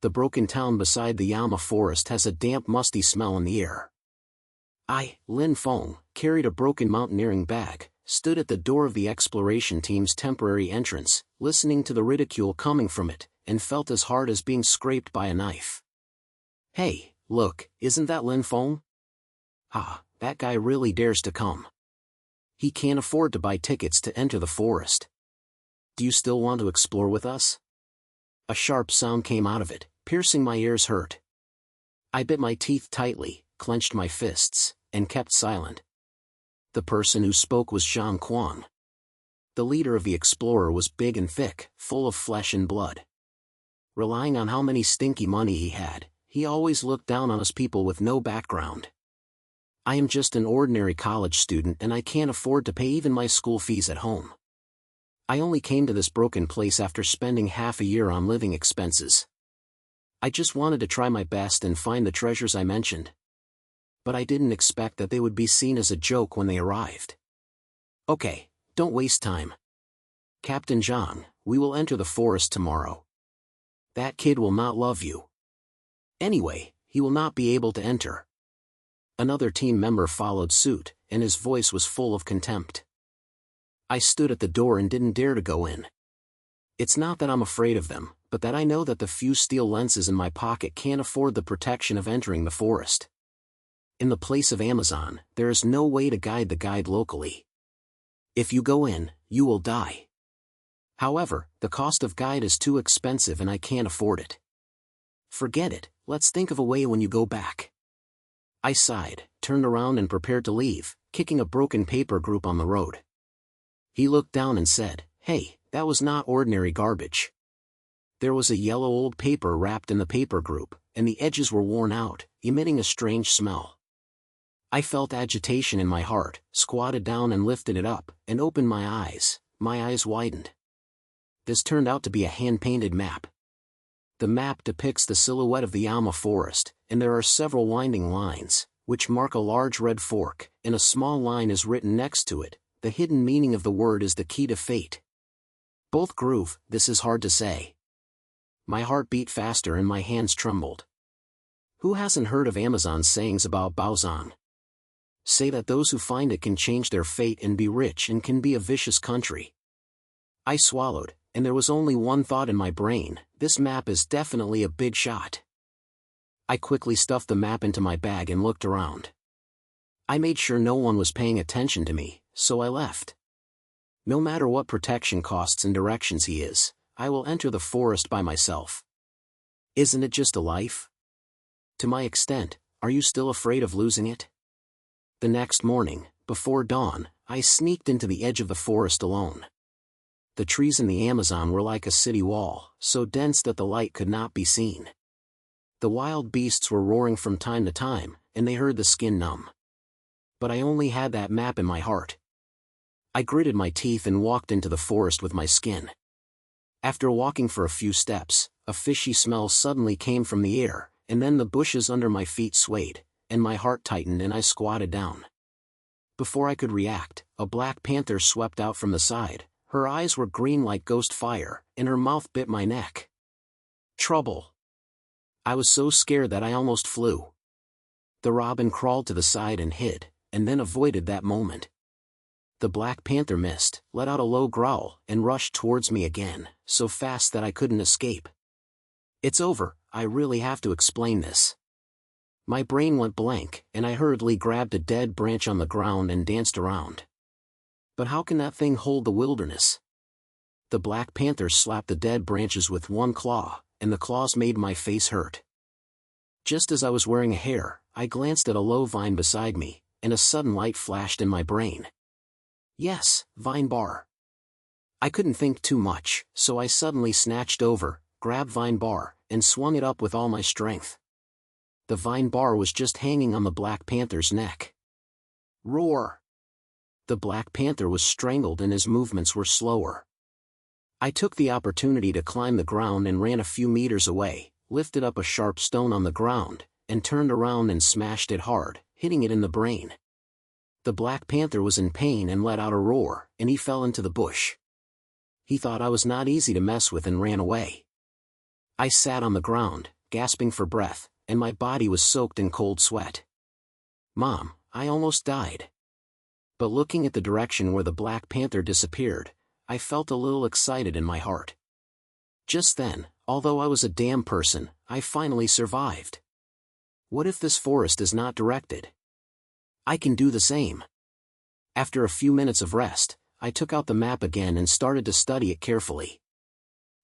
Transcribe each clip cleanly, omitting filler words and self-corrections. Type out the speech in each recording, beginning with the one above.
The broken town beside the Yama forest has a damp musty smell in the air. I, Lin Feng, carried a broken mountaineering bag, stood at the door of the exploration team's temporary entrance, listening to the ridicule coming from it, and felt as hard as being scraped by a knife. Hey, look, isn't that Lin Feng? Ah, that guy really dares to come. He can't afford to buy tickets to enter the forest. Do you still want to explore with us? A sharp sound came out of it, piercing my ears hurt. I bit my teeth tightly, clenched my fists, and kept silent. The person who spoke was Zhang Quan. The leader of the explorer was big and thick, full of flesh and blood. Relying on how many stinky money he had, he always looked down on us people with no background. I am just an ordinary college student and I can't afford to pay even my school fees at home. I only came to this broken place after spending half a year on living expenses. I just wanted to try my best and find the treasures I mentioned. But I didn't expect that they would be seen as a joke when they arrived. Okay, don't waste time. Captain Zhang, we will enter the forest tomorrow. That kid will not love you. Anyway, he will not be able to enter. Another team member followed suit, and his voice was full of contempt. I stood at the door and didn't dare to go in. It's not that I'm afraid of them, but that I know that the few steel lenses in my pocket can't afford the protection of entering the forest. In the place of Amazon, there is no way to guide the guide locally. If you go in, you will die. However, the cost of guide is too expensive and I can't afford it. Forget it, let's think of a way when you go back. I sighed, turned around and prepared to leave, kicking a broken paper group on the road. He looked down and said, "Hey, that was not ordinary garbage." There was a yellow old paper wrapped in the paper group, and the edges were worn out, emitting a strange smell. I felt agitation in my heart, squatted down and lifted it up, and opened my eyes. My eyes widened. This turned out to be a hand-painted map. The map depicts the silhouette of the Yama forest, and there are several winding lines, which mark a large red fork, and a small line is written next to it. The hidden meaning of the word is the key to fate. Both groove, this is hard to say. My heart beat faster and my hands trembled. Who hasn't heard of Amazon's sayings about Baozan? Say that those who find it can change their fate and be rich and can be a vicious country. I swallowed, and there was only one thought in my brain: this map is definitely a big shot. I quickly stuffed the map into my bag and looked around. I made sure no one was paying attention to me, so I left. No matter what protection costs and directions he is, I will enter the forest by myself. Isn't it just a life? To my extent, are you still afraid of losing it? The next morning, before dawn, I sneaked into the edge of the forest alone. The trees in the Amazon were like a city wall, so dense that the light could not be seen. The wild beasts were roaring from time to time, and they hurt the skin numb. But I only had that map in my heart. I gritted my teeth and walked into the forest with my skin. After walking for a few steps, a fishy smell suddenly came from the air, and then the bushes under my feet swayed, and my heart tightened and I squatted down. Before I could react, a black panther swept out from the side. Her eyes were green like ghost fire, and her mouth bit my neck. Trouble! I was so scared that I almost flew. The robin crawled to the side and hid, and then avoided that moment. The black panther missed, let out a low growl, and rushed towards me again, so fast that I couldn't escape. It's over, I really have to explain this. My brain went blank, and I hurriedly grabbed a dead branch on the ground and danced around. But how can that thing hold the wilderness? The black panther slapped the dead branches with one claw, and the claws made my face hurt. Just as I was wearing a hair, I glanced at a low vine beside me, and a sudden light flashed in my brain. Yes, vine bar. I couldn't think too much, so I suddenly snatched over, grabbed vine bar, and swung it up with all my strength. The vine bar was just hanging on the black panther's neck. Roar! The black panther was strangled and his movements were slower. I took the opportunity to climb the ground and ran a few meters away, lifted up a sharp stone on the ground, and turned around and smashed it hard, hitting it in the brain. The black panther was in pain and let out a roar, and he fell into the bush. He thought I was not easy to mess with and ran away. I sat on the ground, gasping for breath, and my body was soaked in cold sweat. Mom, I almost died. But looking at the direction where the Black Panther disappeared, I felt a little excited in my heart. Just then, although I was a damn person, I finally survived. What if this forest is not directed? I can do the same. After a few minutes of rest, I took out the map again and started to study it carefully.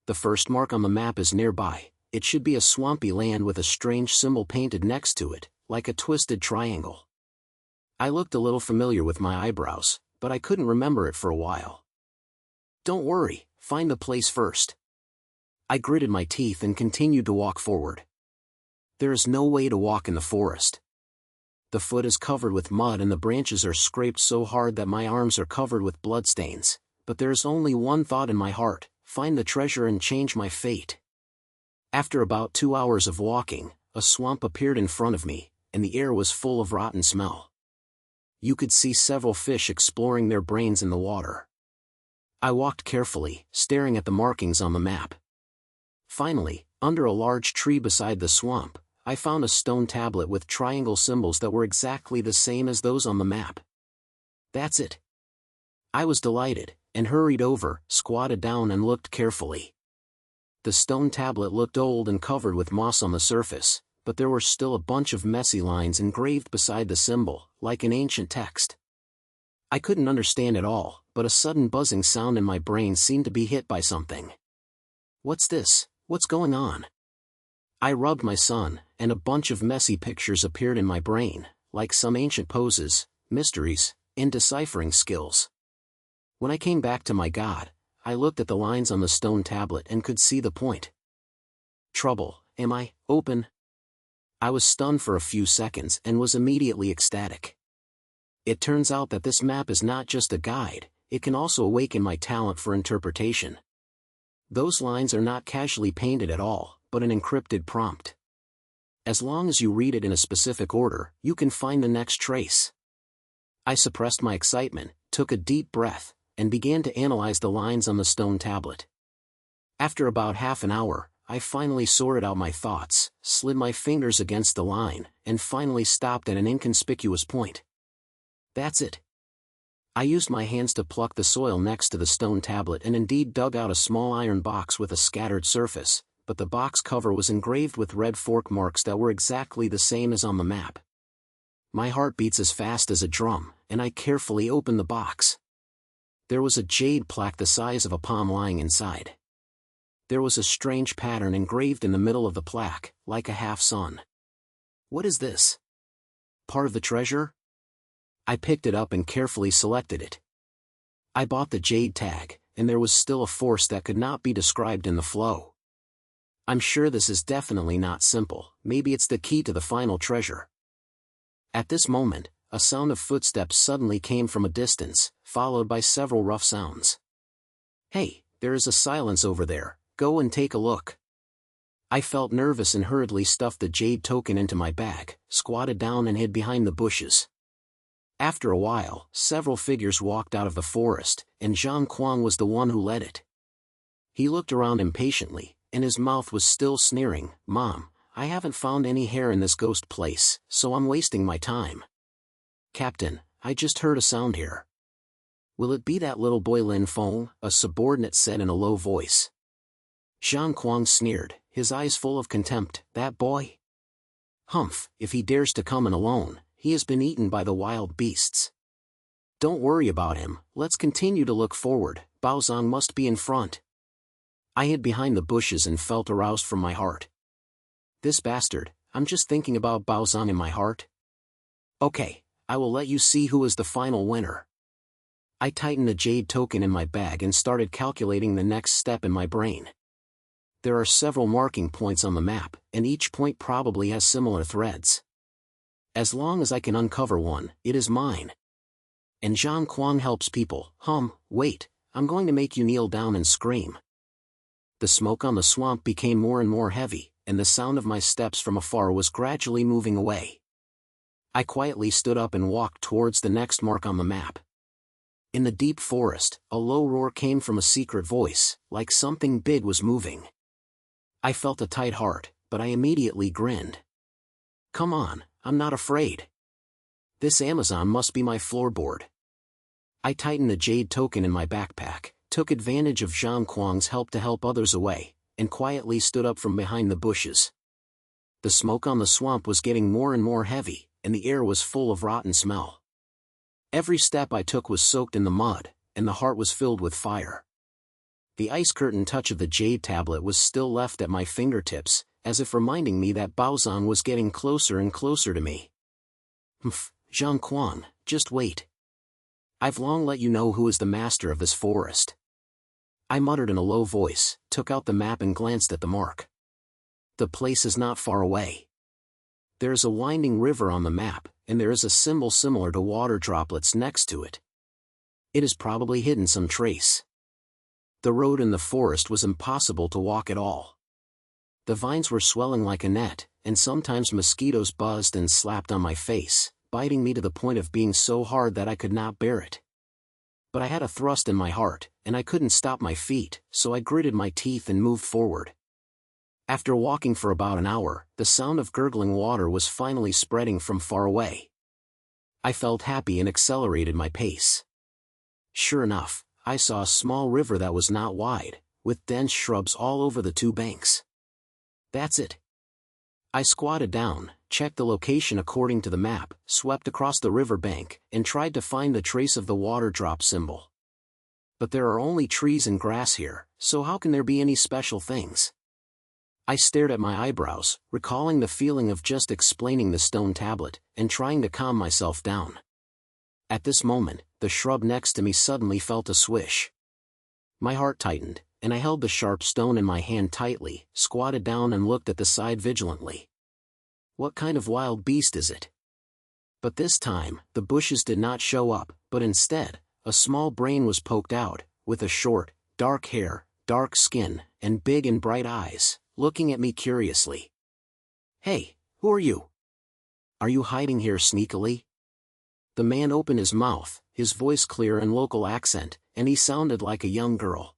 The first mark on the map is nearby. It should be a swampy land with a strange symbol painted next to it, like a twisted triangle. I looked a little familiar with my eyebrows, but I couldn't remember it for a while. Don't worry, find the place first. I gritted my teeth and continued to walk forward. There is no way to walk in the forest. The foot is covered with mud and the branches are scraped so hard that my arms are covered with bloodstains, but there is only one thought in my heart: find the treasure and change my fate. After about 2 hours of walking, a swamp appeared in front of me, and the air was full of rotten smell. You could see several fish exploring their brains in the water. I walked carefully, staring at the markings on the map. Finally, under a large tree beside the swamp, I found a stone tablet with triangle symbols that were exactly the same as those on the map. That's it. I was delighted, and hurried over, squatted down and looked carefully. The stone tablet looked old and covered with moss on the surface, but there were still a bunch of messy lines engraved beside the symbol, like an ancient text. I couldn't understand it all, but a sudden buzzing sound in my brain seemed to be hit by something. What's this? What's going on? I rubbed my son, and a bunch of messy pictures appeared in my brain, like some ancient poses, mysteries, and deciphering skills. When I came back to my God, I looked at the lines on the stone tablet and could see the point. Trouble, am I, open? I was stunned for a few seconds and was immediately ecstatic. It turns out that this map is not just a guide, it can also awaken my talent for interpretation. Those lines are not casually painted at all, but an encrypted prompt. As long as you read it in a specific order, you can find the next trace. I suppressed my excitement, took a deep breath, and began to analyze the lines on the stone tablet. After about half an hour, I finally sorted out my thoughts, slid my fingers against the line, and finally stopped at an inconspicuous point. That's it. I used my hands to pluck the soil next to the stone tablet and indeed dug out a small iron box with a scattered surface, but the box cover was engraved with red fork marks that were exactly the same as on the map. My heart beats as fast as a drum, and I carefully opened the box. There was a jade plaque the size of a palm lying inside. There was a strange pattern engraved in the middle of the plaque, like a half-sun. What is this? Part of the treasure? I picked it up and carefully selected it. I bought the jade tag, and there was still a force that could not be described in the flow. I'm sure this is definitely not simple, maybe it's the key to the final treasure. At this moment, a sound of footsteps suddenly came from a distance, followed by several rough sounds. Hey, there is a silence over there. Go and take a look. I felt nervous and hurriedly stuffed the jade token into my bag, squatted down and hid behind the bushes. After a while, several figures walked out of the forest, and Zhang Kuang was the one who led it. He looked around impatiently, and his mouth was still sneering. Mom, I haven't found any hair in this ghost place, so I'm wasting my time. Captain, I just heard a sound here. Will it be that little boy Lin Feng? A subordinate said in a low voice. Zhang Kuang sneered, his eyes full of contempt. That boy? Humph, if he dares to come in alone, he has been eaten by the wild beasts. Don't worry about him, let's continue to look forward. Baozong must be in front. I hid behind the bushes and felt aroused from my heart. This bastard, I'm just thinking about Baozong in my heart. Okay, I will let you see who is the final winner. I tightened the jade token in my bag and started calculating the next step in my brain. There are several marking points on the map, and each point probably has similar threads. As long as I can uncover one, it is mine. And Zhang Kuang helps people. Wait, I'm going to make you kneel down and scream. The smoke on the swamp became more and more heavy, and the sound of my steps from afar was gradually moving away. I quietly stood up and walked towards the next mark on the map. In the deep forest, a low roar came from a secret voice, like something big was moving. I felt a tight heart, but I immediately grinned. Come on, I'm not afraid. This Amazon must be my floorboard. I tightened the jade token in my backpack, took advantage of Zhang Kuang's help to help others away, and quietly stood up from behind the bushes. The smoke on the swamp was getting more and more heavy, and the air was full of rotten smell. Every step I took was soaked in the mud, and the heart was filled with fire. The ice curtain touch of the jade tablet was still left at my fingertips, as if reminding me that Baozan was getting closer and closer to me. Zhang Kuang, just wait. I've long let you know who is the master of this forest. I muttered in a low voice, took out the map and glanced at the mark. The place is not far away. There is a winding river on the map, and there is a symbol similar to water droplets next to it. It has probably hidden some trace. The road in the forest was impossible to walk at all. The vines were swelling like a net, and sometimes mosquitoes buzzed and slapped on my face, biting me to the point of being so hard that I could not bear it. But I had a thrust in my heart, and I couldn't stop my feet, so I gritted my teeth and moved forward. After walking for about an hour, the sound of gurgling water was finally spreading from far away. I felt happy and accelerated my pace. Sure enough, I saw a small river that was not wide, with dense shrubs all over the two banks. That's it. I squatted down, checked the location according to the map, swept across the river bank, and tried to find the trace of the water drop symbol. But there are only trees and grass here, so how can there be any special things? I stared at my eyebrows, recalling the feeling of just explaining the stone tablet, and trying to calm myself down. At this moment, the shrub next to me suddenly felt a swish. My heart tightened, and I held the sharp stone in my hand tightly, squatted down and looked at the side vigilantly. What kind of wild beast is it? But this time, the bushes did not show up, but instead, a small brain was poked out, with a short, dark hair, dark skin, and big and bright eyes, looking at me curiously. Hey, who are you? Are you hiding here sneakily? The man opened his mouth, his voice clear and local accent, and he sounded like a young girl.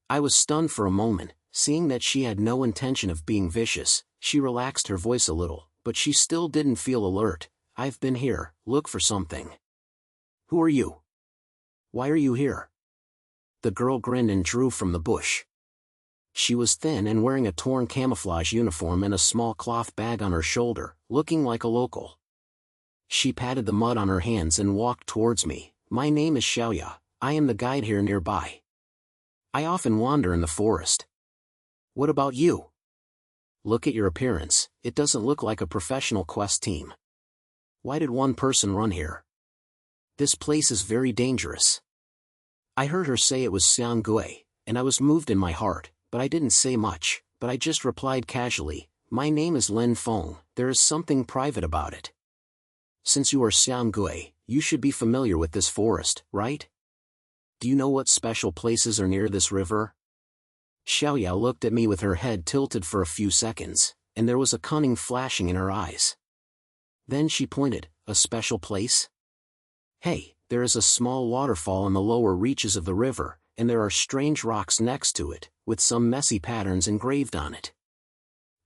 I was stunned for a moment, seeing that she had no intention of being vicious. She relaxed her voice a little, but she still didn't feel alert. I've been here, look for something. Who are you? Why are you here? The girl grinned and drew from the bush. She was thin and wearing a torn camouflage uniform and a small cloth bag on her shoulder, looking like a local. She patted the mud on her hands and walked towards me. My name is Xiaoya, I am the guide here nearby. I often wander in the forest. What about you? Look at your appearance, it doesn't look like a professional quest team. Why did one person run here? This place is very dangerous. I heard her say it was Xianggui, and I was moved in my heart, but I didn't say much, but I just replied casually, my name is Lin Feng, there is something private about it. Since you are Xianggui, you should be familiar with this forest, right? Do you know what special places are near this river? Xiaoya looked at me with her head tilted for a few seconds, and there was a cunning flashing in her eyes. Then she pointed, a special place? Hey, there is a small waterfall in the lower reaches of the river, and there are strange rocks next to it, with some messy patterns engraved on it.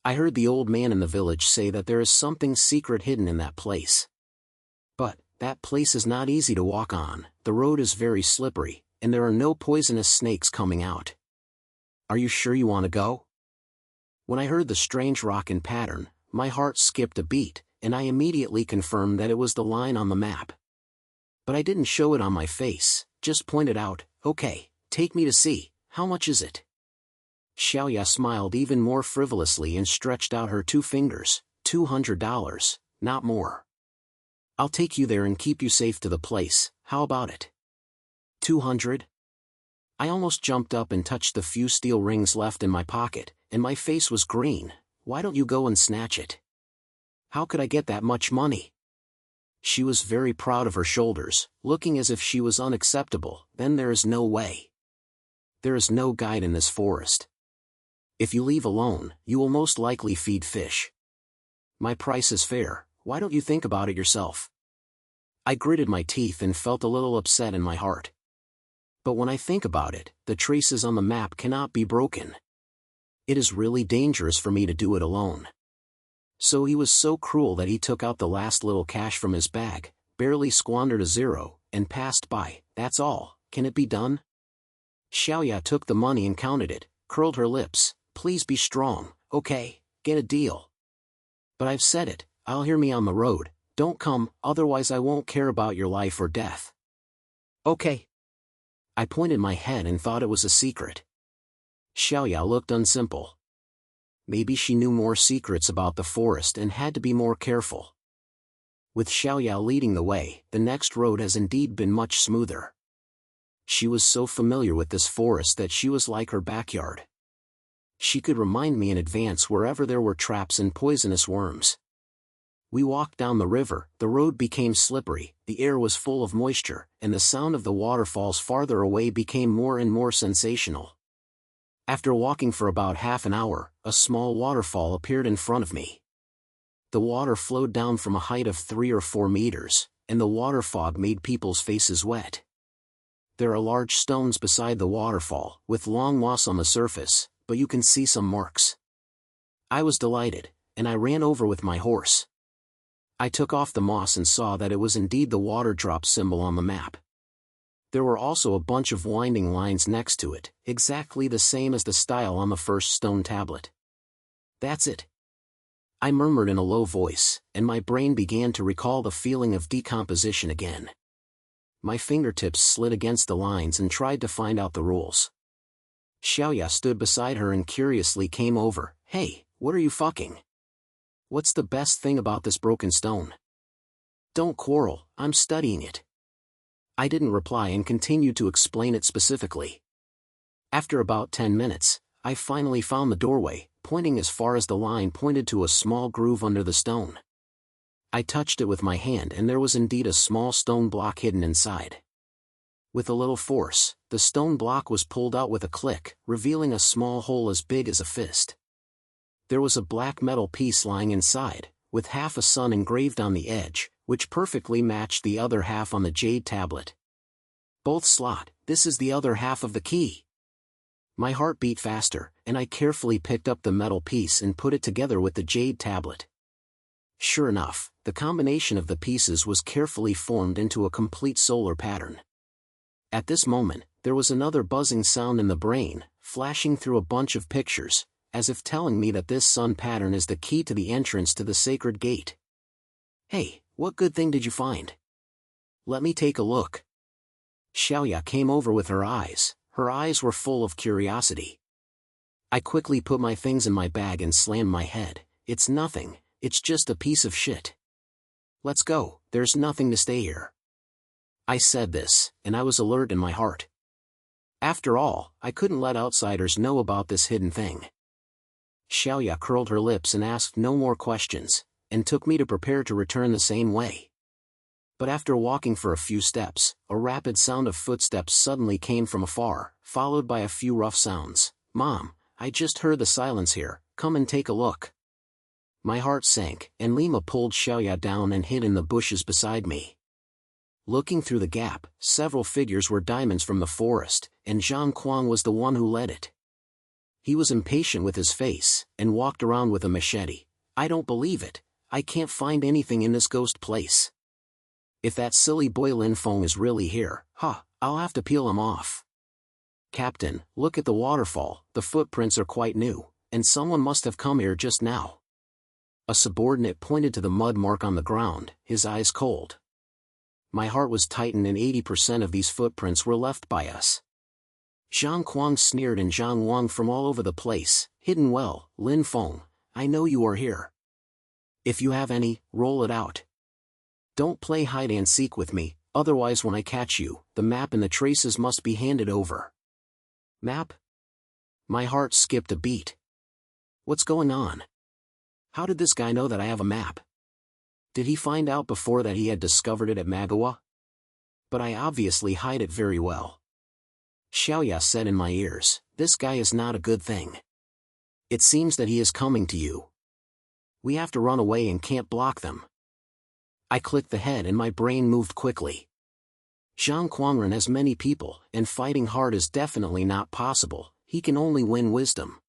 I heard the old man in the village say that there is something secret hidden in that place. But, that place is not easy to walk on, the road is very slippery, and there are no poisonous snakes coming out. Are you sure you want to go? When I heard the strange rock and pattern, my heart skipped a beat, and I immediately confirmed that it was the line on the map. But I didn't show it on my face, just pointed out, okay, take me to see, how much is it? Xiaoya smiled even more frivolously and stretched out her 2 fingers, $200, not more. I'll take you there and keep you safe to the place, how about it? 200? I almost jumped up and touched the few steel rings left in my pocket, and my face was green. Why don't you go and snatch it? How could I get that much money? She was very proud of her shoulders, looking as if she was unacceptable. Then there is no way. There is no guide in this forest. If you leave alone, you will most likely feed fish. My price is fair, why don't you think about it yourself? I gritted my teeth and felt a little upset in my heart. But when I think about it, the traces on the map cannot be broken. It is really dangerous for me to do it alone. So he was so cruel that he took out the last little cash from his bag, barely squandered a zero, and passed by. That's all. Can it be done? Xiaoya took the money and counted it, curled her lips. Please be strong, okay, get a deal. But I've said it, I'll hear me on the road, don't come, otherwise I won't care about your life or death. Okay. I pointed my head and thought it was a secret. Xiaoya looked unsimple. Maybe she knew more secrets about the forest and had to be more careful. With Xiaoya leading the way, the next road has indeed been much smoother. She was so familiar with this forest that she was like her backyard. She could remind me in advance wherever there were traps and poisonous worms. We walked down the river, the road became slippery, the air was full of moisture, and the sound of the waterfalls farther away became more and more sensational. After walking for about half an hour, a small waterfall appeared in front of me. The water flowed down from a height of 3 or 4 meters, and the water fog made people's faces wet. There are large stones beside the waterfall, with long moss on the surface, but you can see some marks. I was delighted, and I ran over with my horse. I took off the moss and saw that it was indeed the water drop symbol on the map. There were also a bunch of winding lines next to it, exactly the same as the style on the first stone tablet. That's it. I murmured in a low voice, and my brain began to recall the feeling of decomposition again. My fingertips slid against the lines and tried to find out the rules. Xiaoya stood beside her and curiously came over. Hey, what are you fucking? What's the best thing about this broken stone? Don't quarrel, I'm studying it. I didn't reply and continued to explain it specifically. After about 10 minutes, I finally found the doorway, pointing as far as the line pointed to a small groove under the stone. I touched it with my hand and there was indeed a small stone block hidden inside. With a little force, the stone block was pulled out with a click, revealing a small hole as big as a fist. There was a black metal piece lying inside, with half a sun engraved on the edge, which perfectly matched the other half on the jade tablet. Both slot, this is the other half of the key. My heart beat faster, and I carefully picked up the metal piece and put it together with the jade tablet. Sure enough, the combination of the pieces was carefully formed into a complete solar pattern. At this moment, there was another buzzing sound in the brain, flashing through a bunch of pictures, as if telling me that this sun pattern is the key to the entrance to the sacred gate. Hey, what good thing did you find? Let me take a look. Xiaoya came over with her eyes were full of curiosity. I quickly put my things in my bag and slammed my head. It's nothing, it's just a piece of shit. Let's go, there's nothing to stay here. I said this, and I was alert in my heart. After all, I couldn't let outsiders know about this hidden thing. Xiaoya curled her lips and asked no more questions, and took me to prepare to return the same way. But after walking for a few steps, a rapid sound of footsteps suddenly came from afar, followed by a few rough sounds. Mom, I just heard the silence here, come and take a look. My heart sank, and Lima pulled Xiaoya down and hid in the bushes beside me. Looking through the gap, several figures were diamonds from the forest, and Zhang Kuang was the one who led it. He was impatient with his face, and walked around with a machete. I don't believe it, I can't find anything in this ghost place. If that silly boy Lin Feng is really here, I'll have to peel him off. Captain, look at the waterfall, the footprints are quite new, and someone must have come here just now. A subordinate pointed to the mud mark on the ground, his eyes cold. My heart was tightened and 80% of these footprints were left by us. Zhang Kuang sneered and Zhang Wang from all over the place, hidden well, Lin Feng, I know you are here. If you have any, roll it out. Don't play hide-and-seek with me, otherwise when I catch you, the map and the traces must be handed over. Map? My heart skipped a beat. What's going on? How did this guy know that I have a map? Did he find out before that he had discovered it at Magawa? But I obviously hide it very well. Xiaoya said in my ears, this guy is not a good thing. It seems that he is coming to you. We have to run away and can't block them. I clicked the head and my brain moved quickly. Zhang Kuangren has many people, and fighting hard is definitely not possible, he can only win wisdom.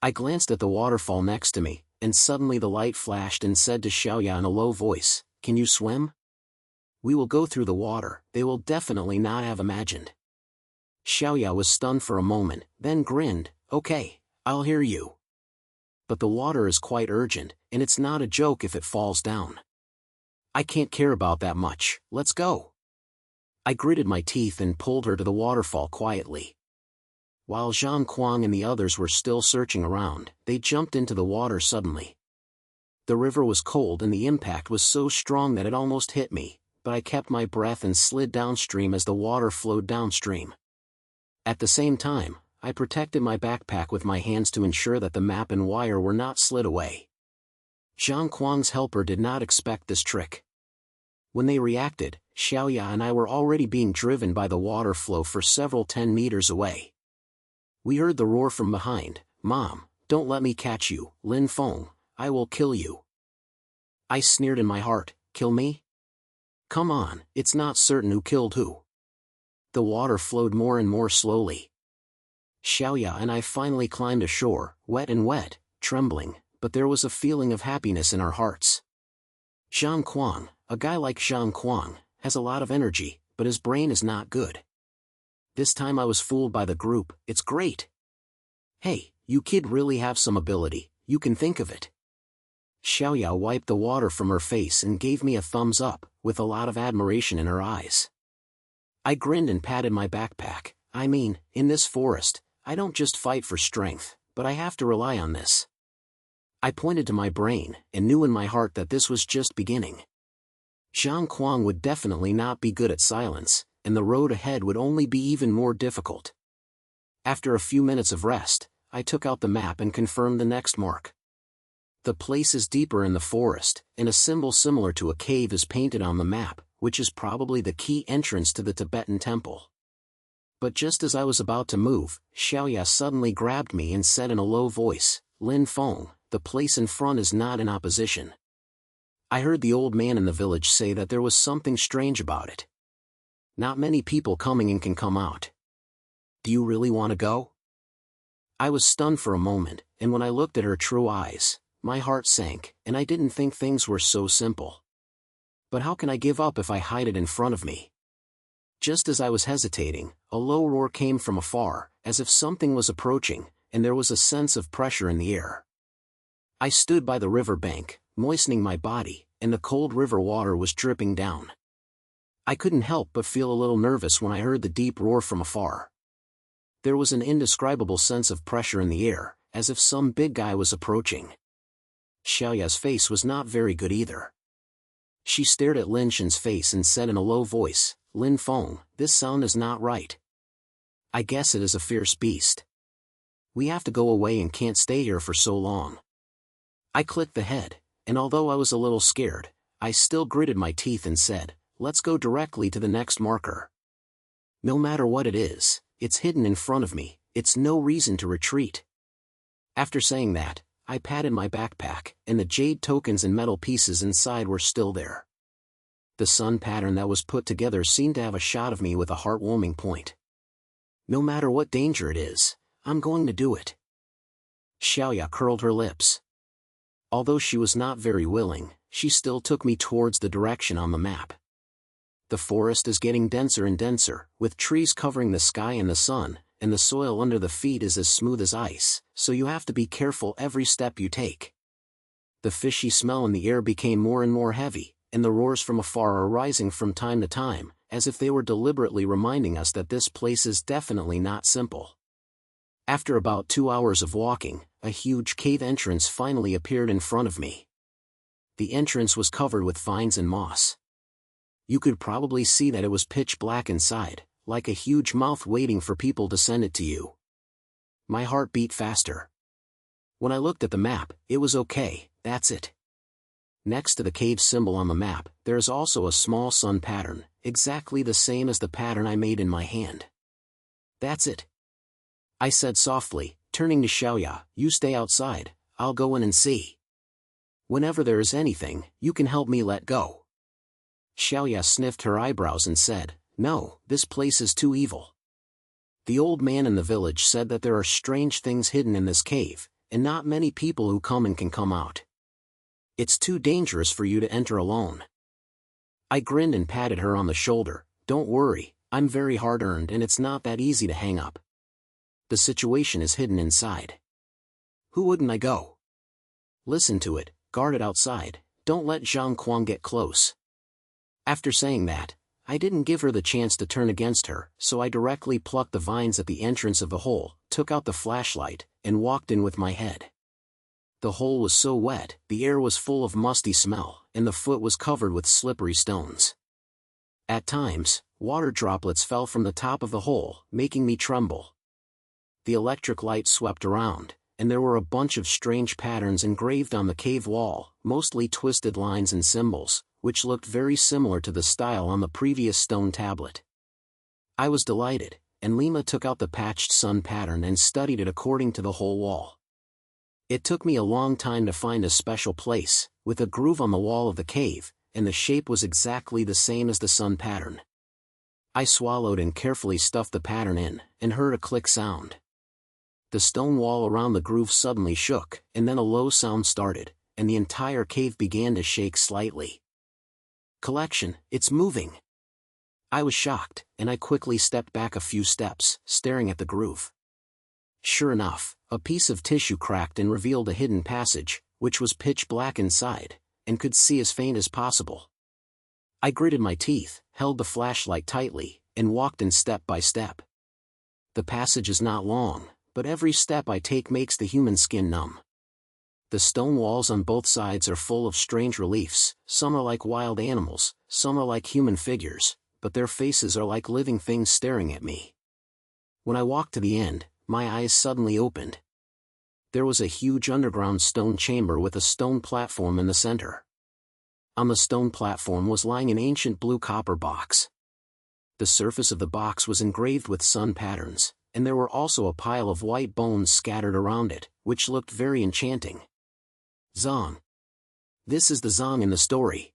I glanced at the waterfall next to me, and suddenly the light flashed and said to Xiaoya in a low voice, "Can you swim? We will go through the water, they will definitely not have imagined." Xiaoya was stunned for a moment, then grinned, "Okay, I'll hear you. But the water is quite urgent, and it's not a joke if it falls down. I can't care about that much, let's go." I gritted my teeth and pulled her to the waterfall quietly. While Zhang Kuang and the others were still searching around, they jumped into the water suddenly. The river was cold and the impact was so strong that it almost hit me, but I kept my breath and slid downstream as the water flowed downstream. At the same time, I protected my backpack with my hands to ensure that the map and wire were not slid away. Zhang Kuang's helper did not expect this trick. When they reacted, Xiaoya and I were already being driven by the water flow for several 10 meters away. We heard the roar from behind, "Mom, don't let me catch you, Lin Feng, I will kill you." I sneered in my heart, "Kill me? Come on, it's not certain who killed who." The water flowed more and more slowly. Xiaoya and I finally climbed ashore, wet, trembling, but there was a feeling of happiness in our hearts. Zhang Kuang, a guy like Zhang Kuang, has a lot of energy, but his brain is not good. This time I was fooled by the group, it's great. "Hey, you kid really have some ability, you can think of it." Xiaoya wiped the water from her face and gave me a thumbs up, with a lot of admiration in her eyes. I grinned and patted my backpack. I mean, in this forest, I don't just fight for strength, but I have to rely on this. I pointed to my brain, and knew in my heart that this was just beginning. Zhang Kuang would definitely not be good at silence, and the road ahead would only be even more difficult. After a few minutes of rest, I took out the map and confirmed the next mark. The place is deeper in the forest, and a symbol similar to a cave is painted on the map, which is probably the key entrance to the Tibetan temple. But just as I was about to move, Xiaoya suddenly grabbed me and said in a low voice, "Lin Feng, the place in front is not in opposition." I heard the old man in the village say that there was something strange about it. Not many people coming in can come out. Do you really want to go? I was stunned for a moment, and when I looked at her true eyes, my heart sank, and I didn't think things were so simple. But how can I give up if I hide it in front of me? Just as I was hesitating, a low roar came from afar, as if something was approaching, and there was a sense of pressure in the air. I stood by the river bank, moistening my body, and the cold river water was dripping down. I couldn't help but feel a little nervous when I heard the deep roar from afar. There was an indescribable sense of pressure in the air, as if some big guy was approaching. Xiaoya's face was not very good either. She stared at Lin Shen's face and said in a low voice, "Lin Feng, this sound is not right. I guess it is a fierce beast. We have to go away and can't stay here for so long." I clicked the head, and although I was a little scared, I still gritted my teeth and said, "Let's go directly to the next marker. No matter what it is, it's hidden in front of me, it's no reason to retreat." After saying that, I patted my backpack, and the jade tokens and metal pieces inside were still there. The sun pattern that was put together seemed to have a shot of me with a heartwarming point. No matter what danger it is, I'm going to do it. Xiaoya curled her lips. Although she was not very willing, she still took me towards the direction on the map. The forest is getting denser and denser, with trees covering the sky and the sun, and the soil under the feet is as smooth as ice, so you have to be careful every step you take. The fishy smell in the air became more and more heavy, and the roars from afar are rising from time to time, as if they were deliberately reminding us that this place is definitely not simple. After about 2 hours of walking, a huge cave entrance finally appeared in front of me. The entrance was covered with vines and moss. You could probably see that it was pitch black inside, like a huge mouth waiting for people to send it to you. My heart beat faster. When I looked at the map, it was okay, that's it. Next to the cave symbol on the map, there is also a small sun pattern, exactly the same as the pattern I made in my hand. That's it. I said softly, turning to Xiaoya, "You stay outside, I'll go in and see. Whenever there is anything, you can help me let go." Xiaoya sniffed her eyebrows and said, "No, this place is too evil. The old man in the village said that there are strange things hidden in this cave, and not many people who come in can come out. It's too dangerous for you to enter alone. I grinned and patted her on the shoulder. Don't worry, I'm very hard-earned and it's not that easy to hang up. The situation is hidden inside. Who wouldn't I go? Listen to it, guard it outside, don't let Zhang Kuang get close. After saying that, I didn't give her the chance to turn against her, so I directly plucked the vines at the entrance of the hole, took out the flashlight, and walked in with my head. The hole was so wet, the air was full of musty smell, and the foot was covered with slippery stones. At times, water droplets fell from the top of the hole, making me tremble. The electric light swept around, and there were a bunch of strange patterns engraved on the cave wall, mostly twisted lines and symbols, which looked very similar to the style on the previous stone tablet. I was delighted, and Lima took out the patched sun pattern and studied it according to the whole wall. It took me a long time to find a special place, with a groove on the wall of the cave, and the shape was exactly the same as the sun pattern. I swallowed and carefully stuffed the pattern in, and heard a click sound. The stone wall around the groove suddenly shook, and then a low sound started, and the entire cave began to shake slightly. Collection, it's moving! I was shocked, and I quickly stepped back a few steps, staring at the groove. Sure enough, a piece of tissue cracked and revealed a hidden passage, which was pitch black inside, and could see as faint as possible. I gritted my teeth, held the flashlight tightly, and walked in step by step. The passage is not long, but every step I take makes the human skin numb. The stone walls on both sides are full of strange reliefs, some are like wild animals, some are like human figures, but their faces are like living things staring at me. When I walked to the end, my eyes suddenly opened. There was a huge underground stone chamber with a stone platform in the center. On the stone platform was lying an ancient blue copper box. The surface of the box was engraved with sun patterns, and there were also a pile of white bones scattered around it, which looked very enchanting. Zong. This is the Zong in the story.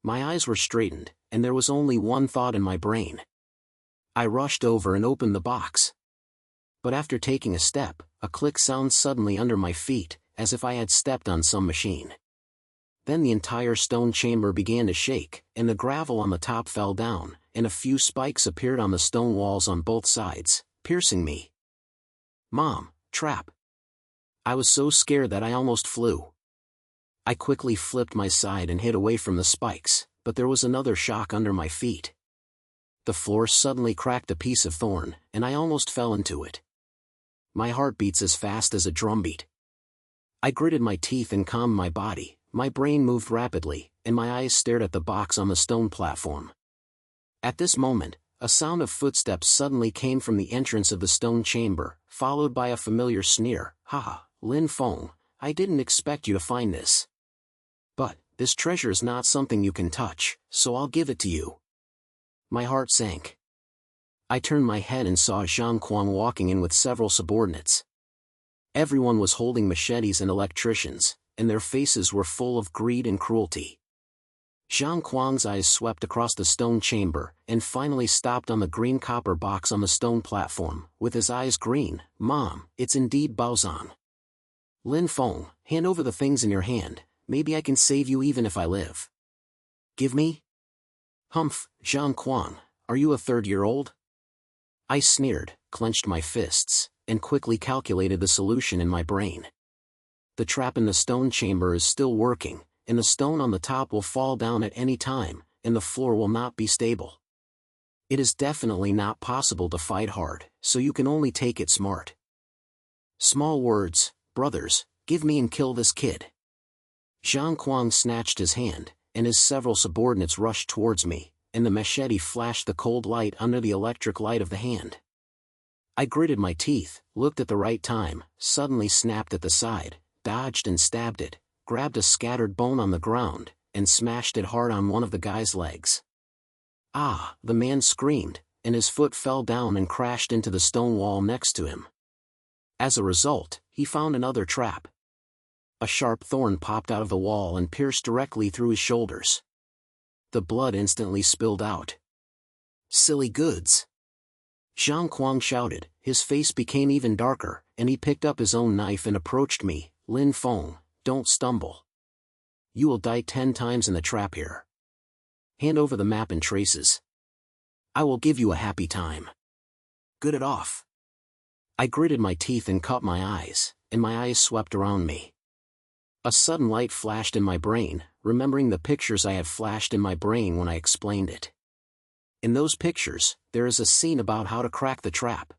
My eyes were straightened, and there was only one thought in my brain. I rushed over and opened the box. But after taking a step, a click sounded suddenly under my feet, as if I had stepped on some machine. Then the entire stone chamber began to shake, and the gravel on the top fell down, and a few spikes appeared on the stone walls on both sides, piercing me. Mom, trap! I was so scared that I almost flew. I quickly flipped my side and hid away from the spikes, but there was another shock under my feet. The floor suddenly cracked a piece of thorn, and I almost fell into it. My heart beats as fast as a drumbeat. I gritted my teeth and calmed my body, my brain moved rapidly, and my eyes stared at the box on the stone platform. At this moment, a sound of footsteps suddenly came from the entrance of the stone chamber, followed by a familiar sneer. "Haha, Lin Feng, I didn't expect you to find this. But, this treasure is not something you can touch, so I'll give it to you." My heart sank. I turned my head and saw Zhang Kuang walking in with several subordinates. Everyone was holding machetes and electricians, and their faces were full of greed and cruelty. Zhang Kuang's eyes swept across the stone chamber, and finally stopped on the green copper box on the stone platform, with his eyes green. "Mom, it's indeed Baozan. Lin Feng, hand over the things in your hand, maybe I can save you even if I live." "Give me?" "Humph, Zhang Kuang, are you a third-year-old?" I sneered, clenched my fists, and quickly calculated the solution in my brain. The trap in the stone chamber is still working, and the stone on the top will fall down at any time, and the floor will not be stable. It is definitely not possible to fight hard, so you can only take it smart. Small words, brothers, give me and kill this kid. Zhang Kuang snatched his hand, and his several subordinates rushed towards me, and the machete flashed the cold light under the electric light of the hand. I gritted my teeth, looked at the right time, suddenly snapped at the side, dodged and stabbed it, grabbed a scattered bone on the ground, and smashed it hard on one of the guy's legs. Ah! The man screamed, and his foot fell down and crashed into the stone wall next to him. As a result, he found another trap. A sharp thorn popped out of the wall and pierced directly through his shoulders. The blood instantly spilled out. "Silly goods!" Zhang Kuang shouted, his face became even darker, and he picked up his own knife and approached me. Lin Feng, don't stumble. You will die 10 times in the trap here. Hand over the map and traces. I will give you a happy time. Get it off. I gritted my teeth and cut my eyes, and my eyes swept around me. A sudden light flashed in my brain, remembering the pictures I had flashed in my brain when I explained it. In those pictures, there is a scene about how to crack the trap.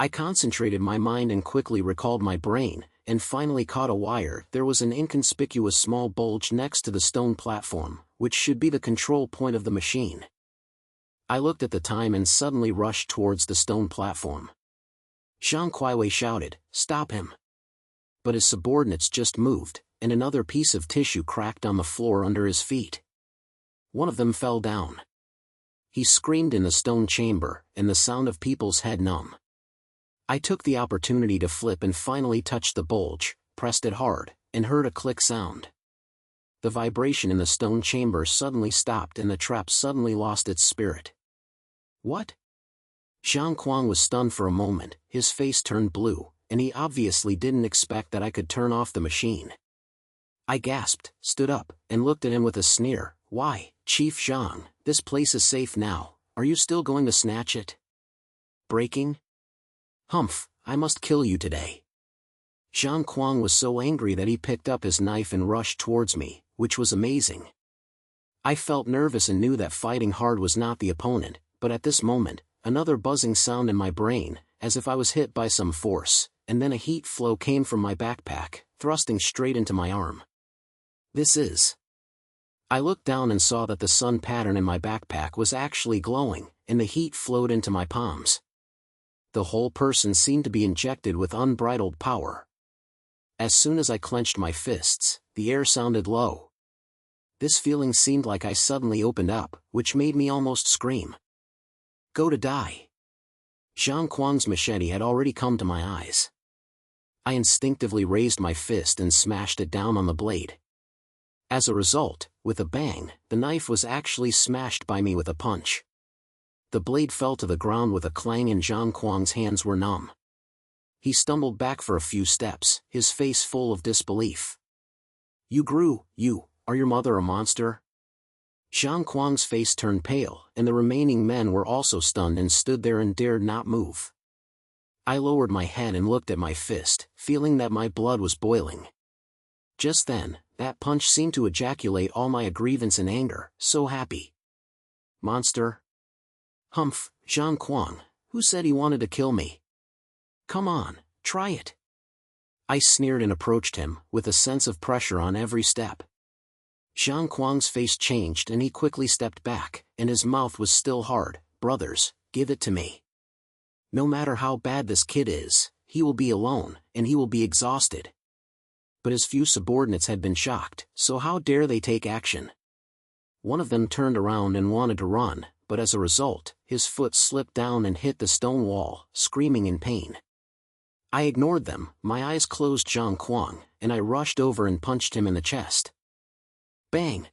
I concentrated my mind and quickly recalled my brain, and finally caught a wire. There was an inconspicuous small bulge next to the stone platform, which should be the control point of the machine. I looked at the time and suddenly rushed towards the stone platform. Zhang Kuiwei shouted, "Stop him!" But his subordinates just moved, and another piece of tissue cracked on the floor under his feet. One of them fell down. He screamed in the stone chamber, and the sound of people's head numb. I took the opportunity to flip and finally touched the bulge, pressed it hard, and heard a click sound. The vibration in the stone chamber suddenly stopped and the trap suddenly lost its spirit. What? Zhang Kuang was stunned for a moment, his face turned blue, and he obviously didn't expect that I could turn off the machine. I gasped, stood up, and looked at him with a sneer. Why, Chief Zhang, this place is safe now, are you still going to snatch it? Breaking? Humph, I must kill you today. Zhang Kuang was so angry that he picked up his knife and rushed towards me, which was amazing. I felt nervous and knew that fighting hard was not the opponent, but at this moment, another buzzing sound in my brain, as if I was hit by some force, and then a heat flow came from my backpack, thrusting straight into my arm. This is... I looked down and saw that the sun pattern in my backpack was actually glowing, and the heat flowed into my palms. The whole person seemed to be injected with unbridled power. As soon as I clenched my fists, the air sounded low. This feeling seemed like I suddenly opened up, which made me almost scream. Go to die. Zhang Kuang's machete had already come to my eyes. I instinctively raised my fist and smashed it down on the blade. As a result, with a bang, the knife was actually smashed by me with a punch. The blade fell to the ground with a clang and Zhang Kuang's hands were numb. He stumbled back for a few steps, his face full of disbelief. You are your mother a monster? Zhang Kuang's face turned pale, and the remaining men were also stunned and stood there and dared not move. I lowered my head and looked at my fist, feeling that my blood was boiling. Just then, that punch seemed to ejaculate all my grievance and anger, so happy. Monster? Humph, Zhang Kuang, who said he wanted to kill me? Come on, try it. I sneered and approached him, with a sense of pressure on every step. Zhang Kuang's face changed and he quickly stepped back, and his mouth was still hard. Brothers, give it to me. No matter how bad this kid is, he will be alone, and he will be exhausted. But his few subordinates had been shocked, so how dare they take action? One of them turned around and wanted to run, but as a result, his foot slipped down and hit the stone wall, screaming in pain. I ignored them, my eyes closed Zhang Kuang, and I rushed over and punched him in the chest. Bang!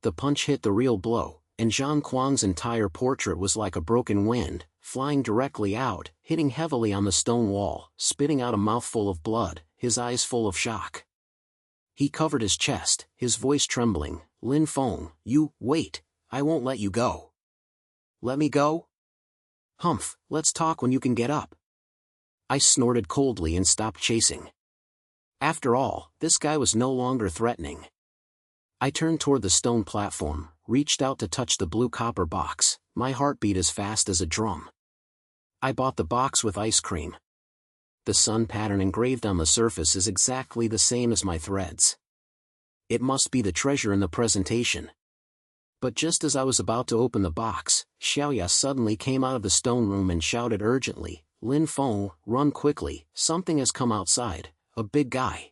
The punch hit the real blow, and Zhang Kuang's entire portrait was like a broken wind, flying directly out, hitting heavily on the stone wall, spitting out a mouthful of blood, his eyes full of shock. He covered his chest, his voice trembling. Lin Feng, wait, I won't let you go. Let me go? Humph, let's talk when you can get up. I snorted coldly and stopped chasing. After all, this guy was no longer threatening. I turned toward the stone platform, reached out to touch the blue copper box, my heart beat as fast as a drum. I bought the box with ice cream. The sun pattern engraved on the surface is exactly the same as my threads. It must be the treasure in the presentation. But just as I was about to open the box, Xiaoya suddenly came out of the stone room and shouted urgently, Lin Feng, run quickly, something has come outside, a big guy.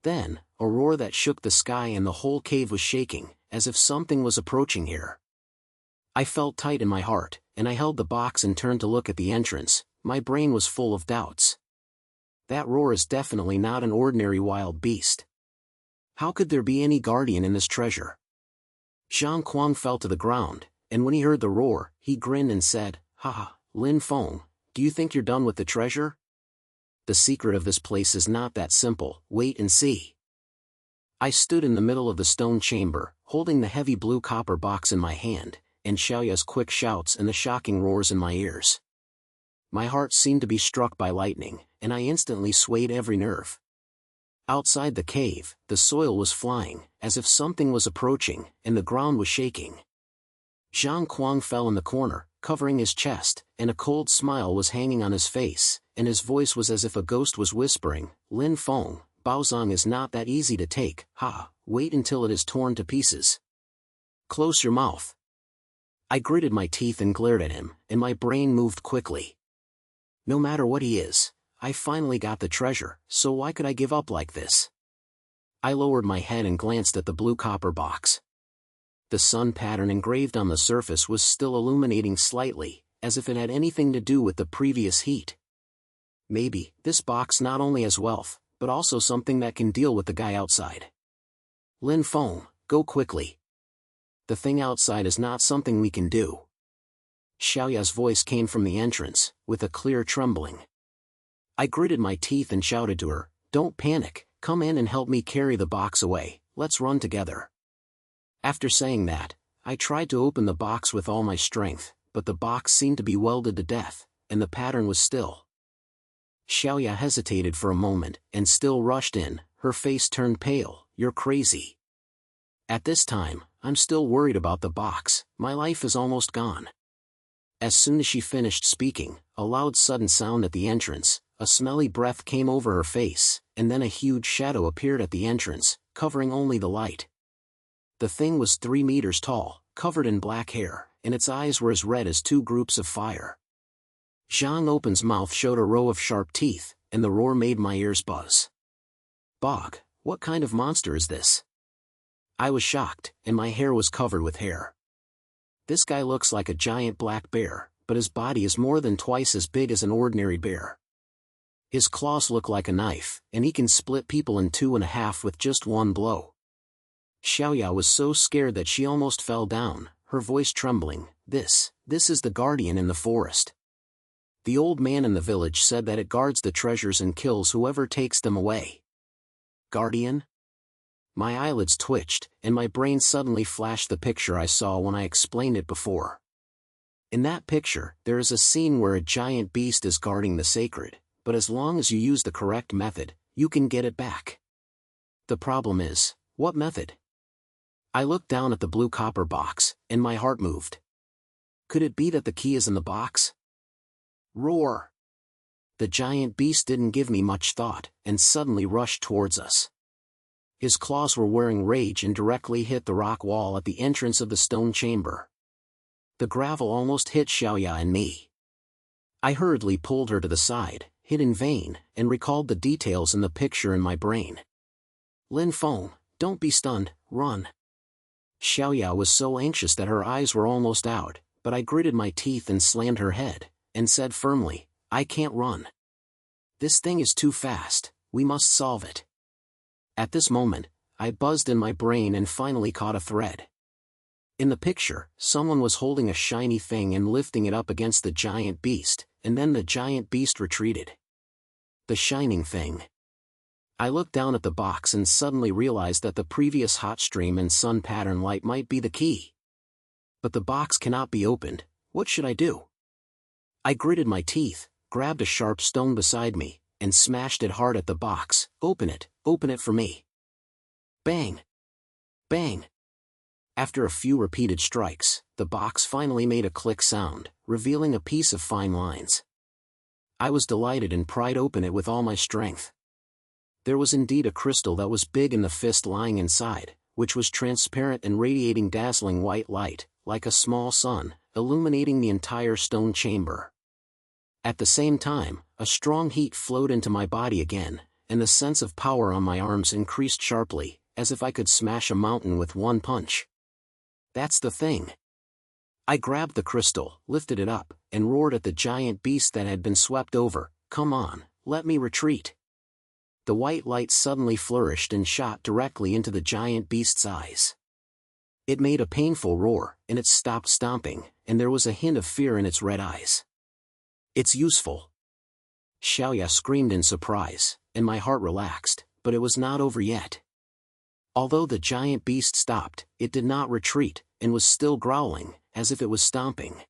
Then, a roar that shook the sky and the whole cave was shaking, as if something was approaching here. I felt tight in my heart, and I held the box and turned to look at the entrance. My brain was full of doubts. That roar is definitely not an ordinary wild beast. How could there be any guardian in this treasure? Zhang Kuang fell to the ground, and when he heard the roar, he grinned and said, Haha, Lin Feng, do you think you're done with the treasure? The secret of this place is not that simple, wait and see. I stood in the middle of the stone chamber, holding the heavy blue copper box in my hand, and Xiaoya's quick shouts and the shocking roars in my ears. My heart seemed to be struck by lightning, and I instantly swayed every nerve. Outside the cave, the soil was flying, as if something was approaching, and the ground was shaking. Zhang Kuang fell in the corner, covering his chest, and a cold smile was hanging on his face, and his voice was as if a ghost was whispering, "Lin Feng, Baozong is not that easy to take, wait until it is torn to pieces. Close your mouth." I gritted my teeth and glared at him, and my brain moved quickly. No matter what he is, I finally got the treasure, so why could I give up like this? I lowered my head and glanced at the blue copper box. The sun pattern engraved on the surface was still illuminating slightly, as if it had anything to do with the previous heat. Maybe, this box not only has wealth, but also something that can deal with the guy outside. Lin Feng, go quickly. The thing outside is not something we can do. Xiaoya's voice came from the entrance, with a clear trembling. I gritted my teeth and shouted to her, "Don't panic, come in and help me carry the box away, let's run together." After saying that, I tried to open the box with all my strength, but the box seemed to be welded to death, and the pattern was still. Xiaoya hesitated for a moment, and still rushed in, her face turned pale. "You're crazy." At this time, I'm still worried about the box, my life is almost gone. As soon as she finished speaking, a loud sudden sound at the entrance, a smelly breath came over her face, and then a huge shadow appeared at the entrance, covering only the light. The thing was 3 meters tall, covered in black hair, and its eyes were as red as 2 groups of fire. Zhang Open's mouth showed a row of sharp teeth, and the roar made my ears buzz. "Bog, what kind of monster is this?" I was shocked, and my hair was covered with hair. This guy looks like a giant black bear, but his body is more than twice as big as an ordinary bear. His claws look like a knife, and he can split people in 2.5 with just one blow. Xiaoya was so scared that she almost fell down, her voice trembling. This is the guardian in the forest. The old man in the village said that it guards the treasures and kills whoever takes them away." Guardian? My eyelids twitched, and my brain suddenly flashed the picture I saw when I explained it before. In that picture, there is a scene where a giant beast is guarding the sacred, but as long as you use the correct method, you can get it back. The problem is, what method? I looked down at the blue copper box, and my heart moved. Could it be that the key is in the box? Roar! The giant beast didn't give me much thought, and suddenly rushed towards us. His claws were wearing rage and directly hit the rock wall at the entrance of the stone chamber. The gravel almost hit Xiaoya and me. I hurriedly pulled her to the side, hid in vain, and recalled the details in the picture in my brain. "Lin Feng, don't be stunned, run." Xiaoya was so anxious that her eyes were almost out, but I gritted my teeth and slammed her head, and said firmly, "I can't run. This thing is too fast, we must solve it." At this moment, I buzzed in my brain and finally caught a thread. In the picture, someone was holding a shiny thing and lifting it up against the giant beast, and then the giant beast retreated. The shining thing. I looked down at the box and suddenly realized that the previous hot stream and sun pattern light might be the key. But the box cannot be opened, what should I do? I gritted my teeth, grabbed a sharp stone beside me, and smashed it hard at the box. Open it for me." Bang! Bang! After a few repeated strikes, the box finally made a click sound, revealing a piece of fine lines. I was delighted and pried open it with all my strength. There was indeed a crystal that was big in the fist lying inside, which was transparent and radiating dazzling white light, like a small sun, illuminating the entire stone chamber. At the same time, a strong heat flowed into my body again, and the sense of power on my arms increased sharply, as if I could smash a mountain with one punch. That's the thing. I grabbed the crystal, lifted it up, and roared at the giant beast that had been swept over, "Come on, let me retreat." The white light suddenly flourished and shot directly into the giant beast's eyes. It made a painful roar, and it stopped stomping, and there was a hint of fear in its red eyes. "It's useful." Xiaoya screamed in surprise, and my heart relaxed, but it was not over yet. Although the giant beast stopped, it did not retreat, and was still growling, as if it was stomping.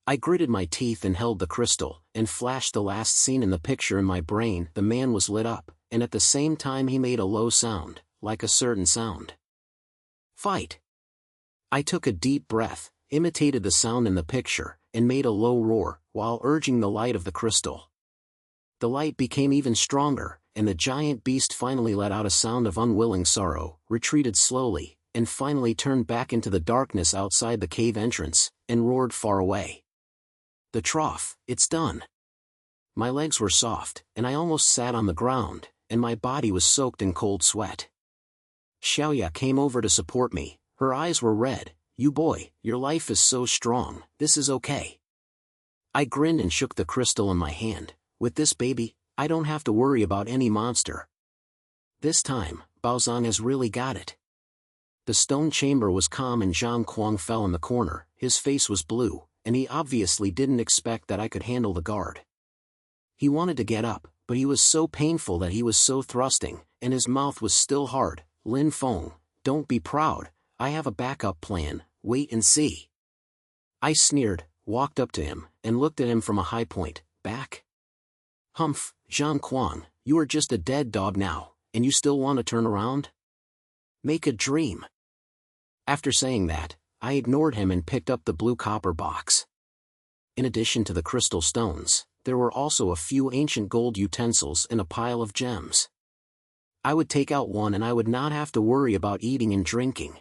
I gritted my teeth and held the crystal, and flashed the last scene in the picture in my brain. The man was lit up, and at the same time he made a low sound, like a certain sound. Fight! I took a deep breath, imitated the sound in the picture, and made a low roar, while urging the light of the crystal. The light became even stronger, and the giant beast finally let out a sound of unwilling sorrow, retreated slowly, and finally turned back into the darkness outside the cave entrance, and roared far away. The trough, it's done. My legs were soft, and I almost sat on the ground, and my body was soaked in cold sweat. Xiaoya came over to support me, her eyes were red. You boy, your life is so strong, this is okay. I grinned and shook the crystal in my hand. With this baby, I don't have to worry about any monster. This time, Baozan has really got it. The stone chamber was calm and Zhang Kuang fell in the corner. His face was blue, and he obviously didn't expect that I could handle the guard. He wanted to get up, but he was so painful that he was so thrusting, and his mouth was still hard. Lin Feng, don't be proud, I have a backup plan, wait and see. I sneered, walked up to him, and looked at him from a high point. Back? Humph, Zhang Kuang, you are just a dead dog now, and you still want to turn around? Make a dream. After saying that, I ignored him and picked up the blue copper box. In addition to the crystal stones, there were also a few ancient gold utensils and a pile of gems. I would take out one and I would not have to worry about eating and drinking.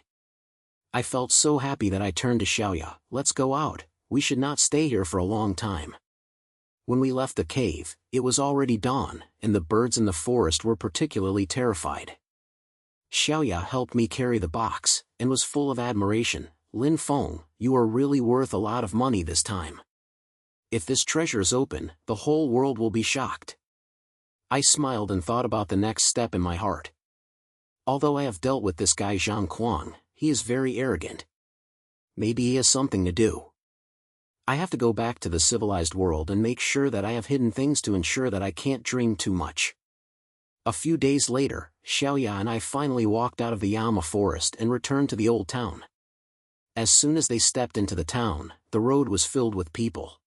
I felt so happy that I turned to Xiaoya. Let's go out, we should not stay here for a long time. When we left the cave, it was already dawn, and the birds in the forest were particularly terrified. Xiaoya helped me carry the box, and was full of admiration. Lin Feng, you are really worth a lot of money this time. If this treasure is open, the whole world will be shocked. I smiled and thought about the next step in my heart. Although I have dealt with this guy Zhang Kuang, he is very arrogant. Maybe he has something to do. I have to go back to the civilized world and make sure that I have hidden things to ensure that I can't dream too much. A few days later, Xiaoya and I finally walked out of the Yama forest and returned to the old town. As soon as they stepped into the town, the road was filled with people.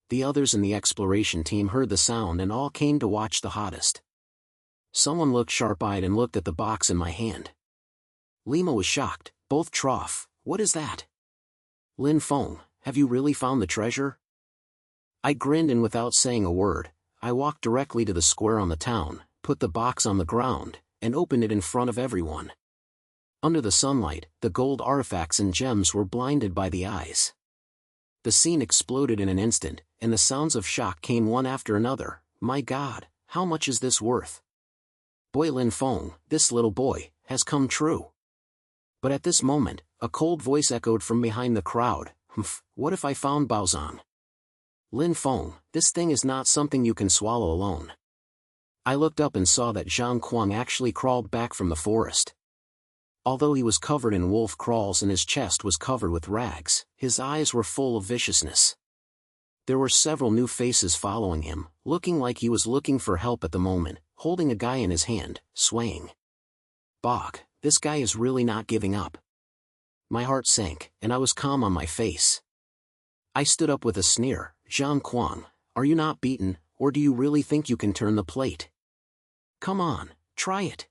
The others in the exploration team heard the sound and all came to watch the hottest. Someone looked sharp-eyed and looked at the box in my hand. Lima was shocked. Both trough, what is that? Lin Feng, have you really found the treasure? I grinned and without saying a word, I walked directly to the square on the town, put the box on the ground, and opened it in front of everyone. Under the sunlight, the gold artifacts and gems were blinded by the eyes. The scene exploded in an instant, and the sounds of shock came one after another. My God, how much is this worth? Boy Lin Feng, this little boy, has come true. But at this moment, a cold voice echoed from behind the crowd. Humph, what if I found Baozan? Lin Feng, this thing is not something you can swallow alone. I looked up and saw that Zhang Kuang actually crawled back from the forest. Although he was covered in wolf crawls and his chest was covered with rags, his eyes were full of viciousness. There were several new faces following him, looking like he was looking for help at the moment, holding a guy in his hand, swaying. Bog, this guy is really not giving up. My heart sank, and I was calm on my face. I stood up with a sneer. Zhang Kuang, are you not beaten, or do you really think you can turn the plate? Come on, try it.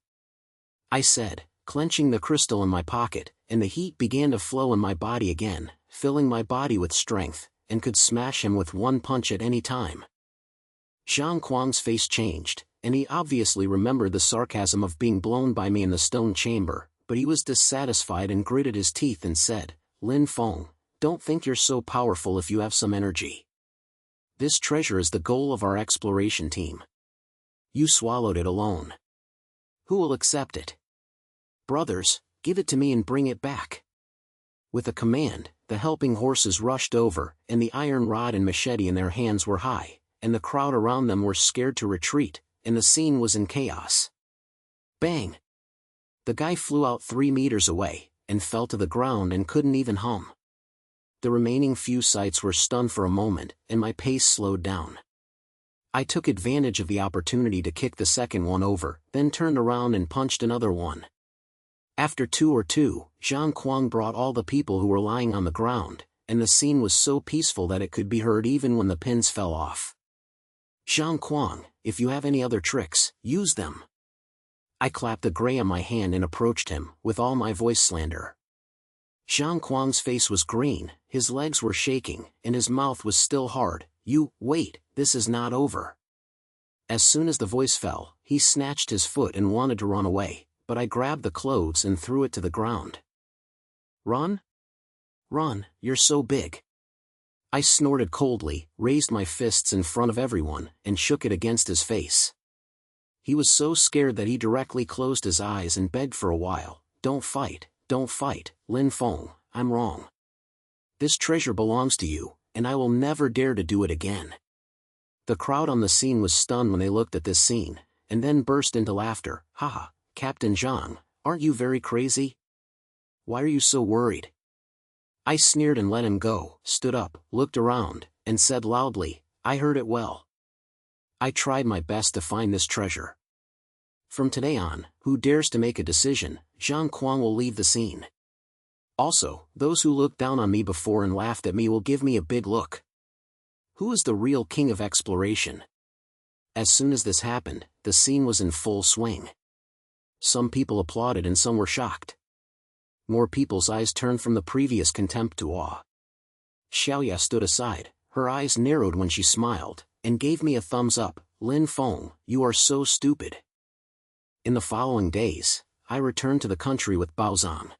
I said, clenching the crystal in my pocket, and the heat began to flow in my body again, filling my body with strength, and could smash him with one punch at any time. Zhang Kuang's face changed, and he obviously remembered the sarcasm of being blown by me in the stone chamber, but he was dissatisfied and gritted his teeth and said, Lin Feng, don't think you're so powerful if you have some energy. This treasure is the goal of our exploration team. You swallowed it alone. Who will accept it? Brothers, give it to me and bring it back. With a command, the helping horses rushed over, and the iron rod and machete in their hands were high, and the crowd around them were scared to retreat, and the scene was in chaos. Bang! The guy flew out 3 meters away, and fell to the ground and couldn't even hum. The remaining few sights were stunned for a moment, and my pace slowed down. I took advantage of the opportunity to kick the second one over, then turned around and punched another one. After 2 or 2, Zhang Kuang brought all the people who were lying on the ground, and the scene was so peaceful that it could be heard even when the pins fell off. Zhang Kuang, if you have any other tricks, use them. I clapped the gray on my hand and approached him, with all my voice slander. Zhang Kuang's face was green, his legs were shaking, and his mouth was still hard. Wait, this is not over. As soon as the voice fell, he snatched his foot and wanted to run away, but I grabbed the clothes and threw it to the ground. Run? Run, you're so big. I snorted coldly, raised my fists in front of everyone, and shook it against his face. He was so scared that he directly closed his eyes and begged for a while. Don't fight, Lin Feng, I'm wrong. This treasure belongs to you, and I will never dare to do it again. The crowd on the scene was stunned when they looked at this scene, and then burst into laughter. Haha, Captain Zhang, aren't you very crazy? Why are you so worried? I sneered and let him go, stood up, looked around, and said loudly, I heard it well. I tried my best to find this treasure. From today on, who dares to make a decision, Zhang Kuang will leave the scene. Also, those who looked down on me before and laughed at me will give me a big look. Who is the real king of exploration? As soon as this happened, the scene was in full swing. Some people applauded and some were shocked. More people's eyes turned from the previous contempt to awe. Xiaoya stood aside, her eyes narrowed when she smiled, and gave me a thumbs up. Lin Feng, you are so stupid. In the following days, I returned to the country with Baozang.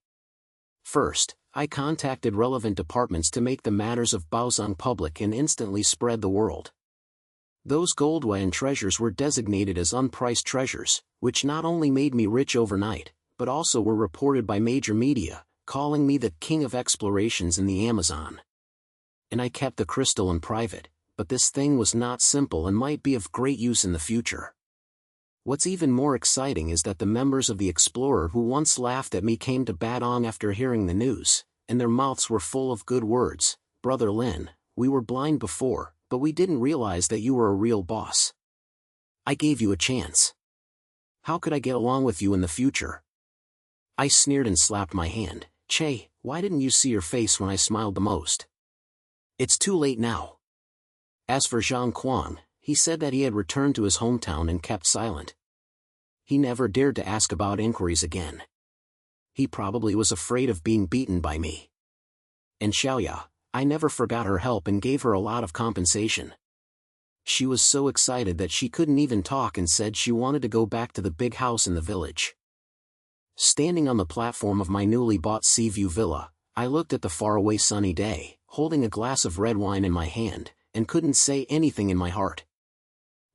First, I contacted relevant departments to make the matters of Baozang public and instantly spread the word. Those Goldwayan treasures were designated as unpriced treasures, which not only made me rich overnight, but also were reported by major media, calling me the king of explorations in the Amazon. And I kept the crystal in private, but this thing was not simple and might be of great use in the future. What's even more exciting is that the members of the Explorer who once laughed at me came to Badong after hearing the news, and their mouths were full of good words. Brother Lin, we were blind before, but we didn't realize that you were a real boss. I gave you a chance. How could I get along with you in the future? I sneered and slapped my hand. Che, why didn't you see your face when I smiled the most? It's too late now. As for Zhang Kuang, he said that he had returned to his hometown and kept silent. He never dared to ask about inquiries again. He probably was afraid of being beaten by me. And Xiaoya, I never forgot her help and gave her a lot of compensation. She was so excited that she couldn't even talk and said she wanted to go back to the big house in the village. Standing on the platform of my newly bought Seaview Villa, I looked at the faraway sunny day, holding a glass of red wine in my hand, and couldn't say anything in my heart.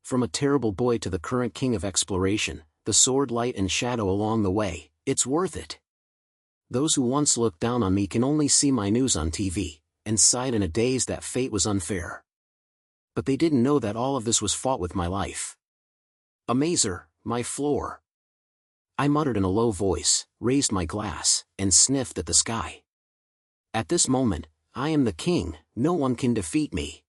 From a terrible boy to the current king of exploration, the sword light and shadow along the way, it's worth it. Those who once looked down on me can only see my news on TV, and sighed in a daze that fate was unfair. But they didn't know that all of this was fought with my life. Amazer, my floor. I muttered in a low voice, raised my glass, and sniffed at the sky. At this moment, I am the king, no one can defeat me.